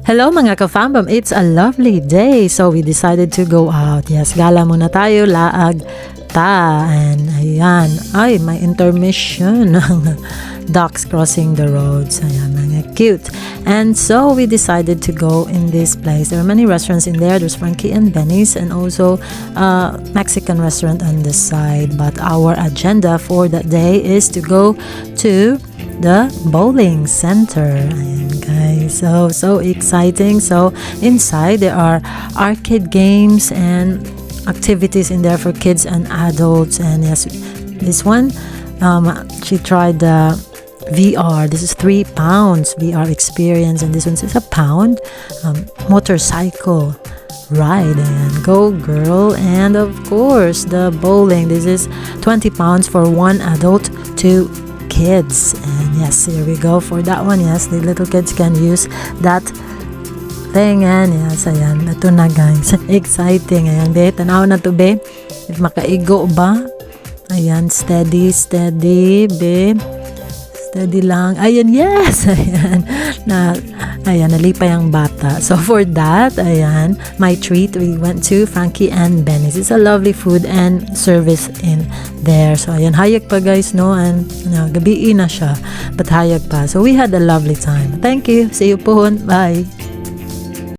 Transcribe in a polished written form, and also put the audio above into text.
Hello mga ka-fambam, it's a lovely day. So we decided to go out. Yes, gala muna tayo, laag ta. And ayan, ay may intermission ng ducks crossing the roads. Ayan, mga cute. And so we decided to go in this place. There are many restaurants in there. There's Frankie and Benny's and also a Mexican restaurant on the side. But our agenda for that day is to go to the bowling center. Ayan guys, so exciting. So inside there are arcade games and activities in there for kids and adults. And yes, this one she tried the VR. This is £3 VR experience, and this one is £1 motorcycle ride. And go girl. And of course the bowling, this is £20 for one adult, 2 kids. And yes, here we go for that one. Yes, the little kids can use that thing. And yes, ayan, ito na guys, exciting. Ayan, be, tanaw na to be, if makaigo ba. Ayan, steady be, steady lang. Ayan, yes. Ayan, ayan, nalipay ang bata. So for that, ayan, my treat, we went to Frankie and Benny's. It's a lovely food and service in there. So ayan, hayag pa guys, no? And gabi na siya, but hayag pa. So we had a lovely time. Thank you. See you po. Bye.